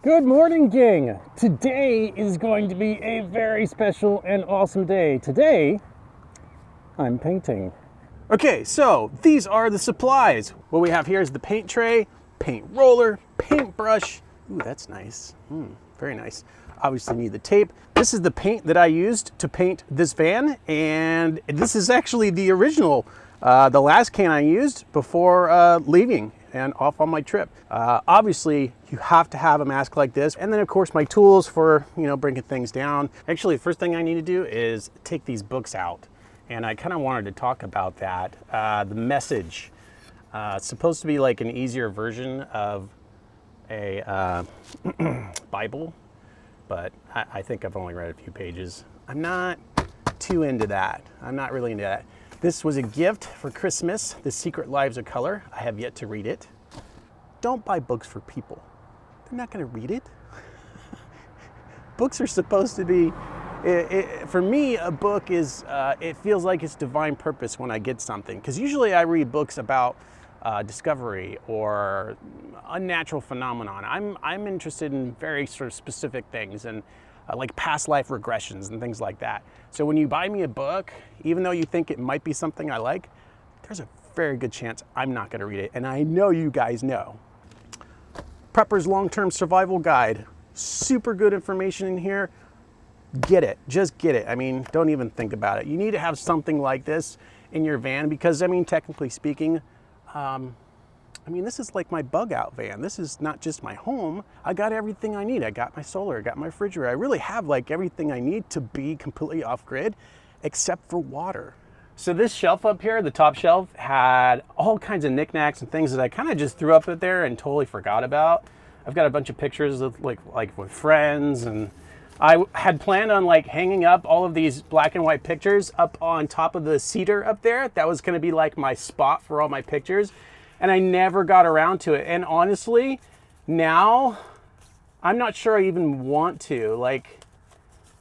Good morning, gang. Today is going to be a very special and awesome day. Today, I'm painting. Okay, so these are the supplies. What we have here is the paint tray, paint roller, paintbrush. Ooh, that's nice. Very nice. Obviously need the tape. This is the paint that I used to paint this van, and this is actually the original, the last can I used before leaving and off on my trip. Obviously, you have to have a mask like this. And then of course my tools for, bringing things down. Actually, the first thing I need to do is take these books out. And I kind of wanted to talk about that. The Message. It's supposed to be like an easier version of a Bible, but I think I've only read a few pages. I'm not too into that. I'm not really into that. This was a gift for Christmas, The Secret Lives of Color. I have yet to read it. Don't buy books for people. They're not going to read it. Books are supposed to be, for me, a book is, it feels like it's divine purpose when I get something. Because usually I read books about discovery or unnatural phenomenon. I'm interested in very sort of specific things and like past life regressions and things like that. So when you buy me a book, even though you think it might be something I like, there's a very good chance I'm not going to read it. And I know you guys know. Prepper's Long-Term Survival Guide. Super good information in here. Get it. Just get it. I mean, don't even think about it. You need to have something like this in your van because, technically speaking, this is like my bug out van. This is not just my home. I got everything I need. I got my solar, I got my refrigerator. I really have like everything I need to be completely off grid except for water. So this shelf up here, the top shelf, had all kinds of knickknacks and things that I kind of just threw up there and totally forgot about. I've got a bunch of pictures of like with friends, and I had planned on like hanging up all of these black and white pictures up on top of the cedar up there. That was going to be like my spot for all my pictures. And I never got around to it. And honestly, now I'm not sure I even want to. Like,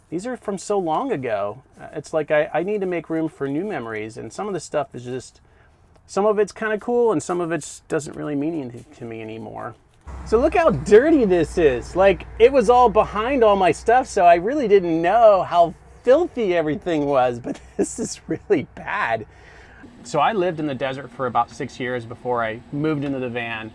these are from so long ago. It's like I need to make room for new memories. And some of the stuff is just, some of it's kind of cool and some of it doesn't really mean anything to me anymore. So look how dirty this is. Like, it was all behind all my stuff, so I really didn't know how filthy everything was. But this is really bad. So I lived in the desert for about 6 years before I moved into the van.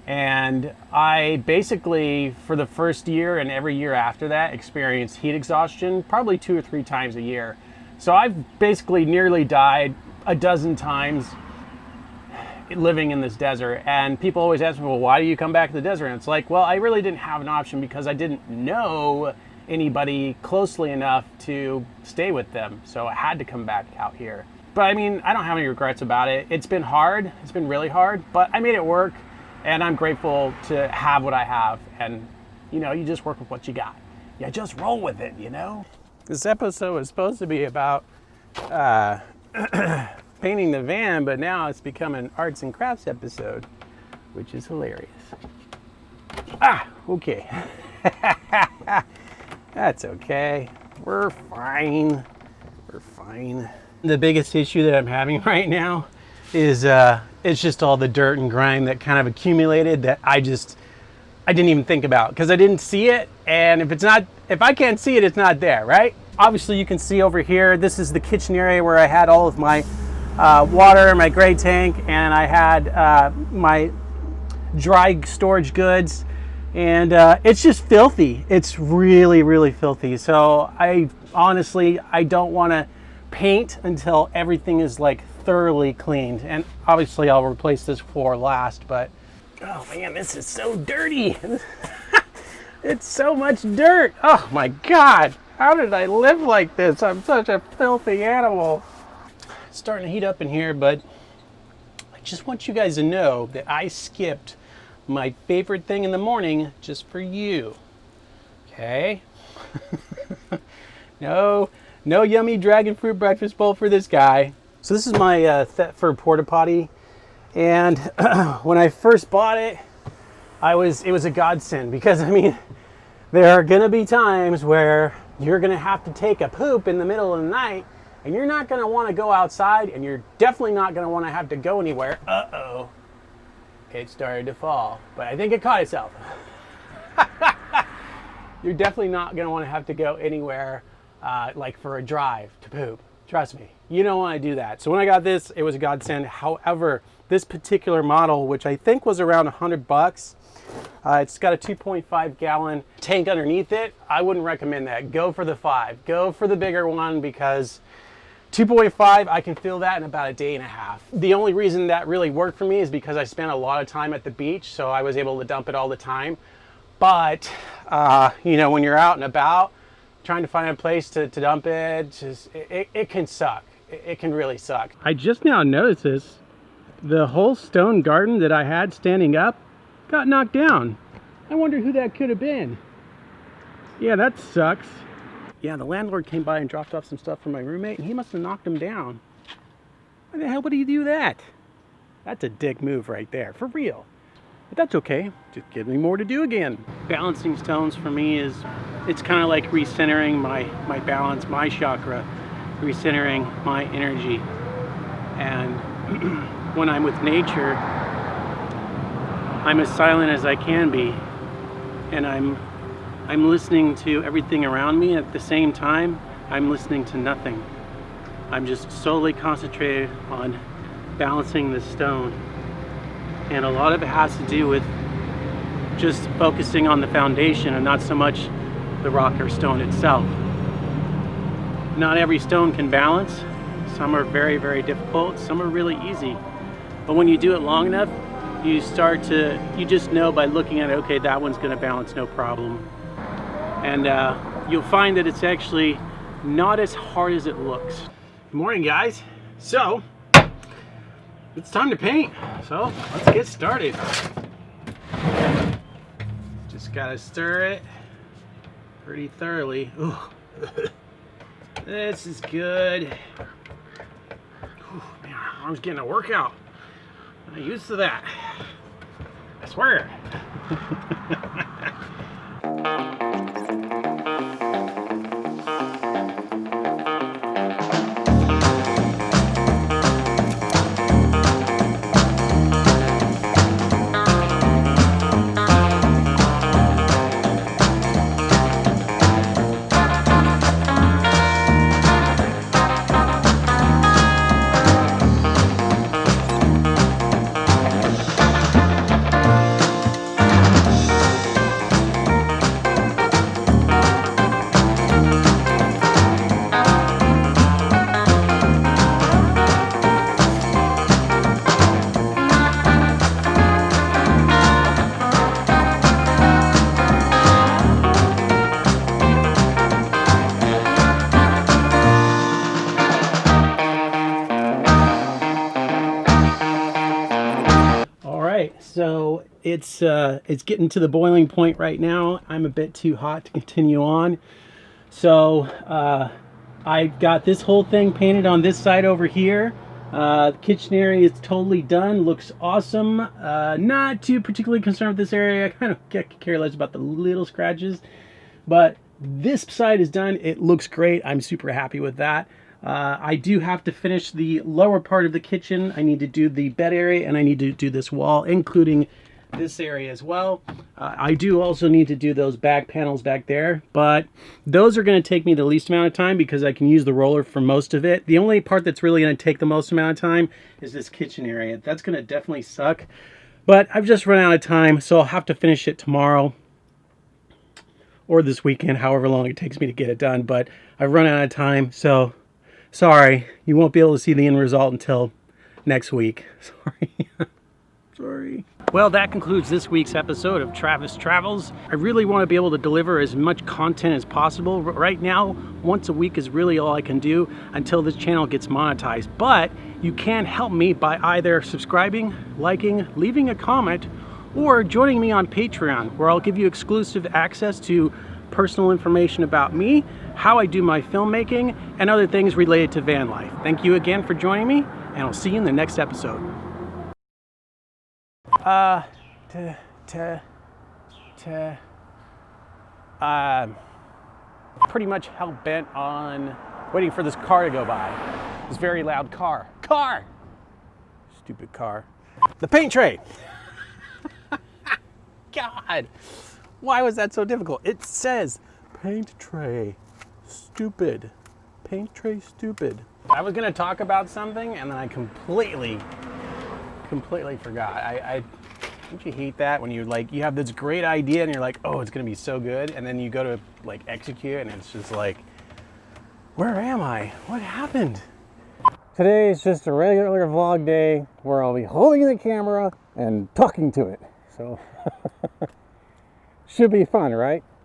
And I basically, for the first year and every year after that, experienced heat exhaustion probably 2 or 3 times a year. So I've basically nearly died a dozen times living in this desert. And people always ask me, well, why do you come back to the desert? And it's like, well, I really didn't have an option because I didn't know anybody closely enough to stay with them. So I had to come back out here. But I don't have any regrets about it. It's been hard. It's been really hard, but I made it work, and I'm grateful to have what I have. And, you just work with what you got. You just roll with it, This episode was supposed to be about painting the van, but now it's become an arts and crafts episode, which is hilarious. Okay. That's okay. We're fine. We're fine. The biggest issue that I'm having right now is it's just all the dirt and grime that kind of accumulated that I didn't even think about because I didn't see it. And if I can't see it, it's not there, right? Obviously you can see over here, this is the kitchen area where I had all of my water, my gray tank, and I had my dry storage goods. And it's just filthy. It's really, really filthy. So I don't want to paint until everything is like thoroughly cleaned. And obviously I'll replace this floor last, but oh man, this is so dirty. It's so much dirt. Oh my God, how did I live like this? I'm such a filthy animal. It's starting to heat up in here, but I just want you guys to know that I skipped my favorite thing in the morning just for you. Okay? No yummy dragon fruit breakfast bowl for this guy. So this is my Thetford porta potty, and when I first bought it, it was a godsend because there are gonna be times where you're gonna have to take a poop in the middle of the night, and you're not gonna want to go outside, and you're definitely not gonna want to have to go anywhere. It started to fall, but I think it caught itself. you're definitely not going to want to have to go anywhere like for a drive to poop. Trust me, you don't want to do that. So when I got this, it was a godsend. However, this particular model, which I think was around $100, it's got a 2.5 gallon tank underneath it. I wouldn't recommend that. Go for the 5. Go for the bigger one, because 2.5, I can fill that in about a day and a half. The only reason that really worked for me is because I spent a lot of time at the beach, so I was able to dump it all the time. But, you know, when you're out and about, trying to find a place to dump it, it can suck. It can really suck. I just now noticed this. The whole stone garden that I had standing up got knocked down. I wonder who that could have been. Yeah, that sucks. Yeah, the landlord came by and dropped off some stuff for my roommate, and he must have knocked him down. Why the hell would he do that? That's a dick move right there, for real. But that's okay, just gives me more to do again. Balancing stones for me is, it's kind of like recentering my balance, my chakra, recentering my energy. And when I'm with nature, I'm as silent as I can be, and I'm listening to everything around me. At the same time, I'm listening to nothing. I'm just solely concentrated on balancing the stone. And a lot of it has to do with just focusing on the foundation and not so much the rock or stone itself. Not every stone can balance. Some are very, very difficult. Some are really easy. But when you do it long enough, you just know by looking at it, okay, that one's gonna balance no problem. And you'll find that it's actually not as hard as it looks. Good morning, guys. So, it's time to paint. So, let's get started. Just gotta stir it pretty thoroughly. Ooh. This is good. Ooh, man, I was getting a workout. I'm not used to that. I swear. So it's getting to the boiling point right now. I'm a bit too hot to continue on. So I got this whole thing painted on this side over here. The kitchen area is totally done. Looks awesome. Not too particularly concerned with this area. I kind of get careless about the little scratches. But this side is done. It looks great. I'm super happy with that. I do have to finish the lower part of the kitchen. I need to do the bed area, and I need to do this wall, including this area as well. I do also need to do those back panels back there, but those are going to take me the least amount of time because I can use the roller for most of it. The only part that's really going to take the most amount of time is this kitchen area. That's going to definitely suck, but I've just run out of time, so I'll have to finish it tomorrow or this weekend, however long it takes me to get it done. But I've run out of time, so sorry, you won't be able to see the end result until next week. Sorry. Sorry. Well, that concludes this week's episode of Travis Travels. I really want to be able to deliver as much content as possible. Right now, once a week is really all I can do until this channel gets monetized. But you can help me by either subscribing, liking, leaving a comment, or joining me on Patreon, where I'll give you exclusive access to personal information about me, how I do my filmmaking, and other things related to van life. Thank you again for joining me, and I'll see you in the next episode. Pretty much hell-bent on waiting for this car to go by. This very loud car. Car! Stupid car. The paint tray! God! Why was that so difficult? It says paint tray, stupid. Paint tray, stupid. I was gonna talk about something and then I completely forgot. Don't you hate that when you you have this great idea and you're like, oh, it's gonna be so good, and then you go to execute and it's just like, where am I? What happened? Today is just a regular vlog day where I'll be holding the camera and talking to it. So should be fun, right?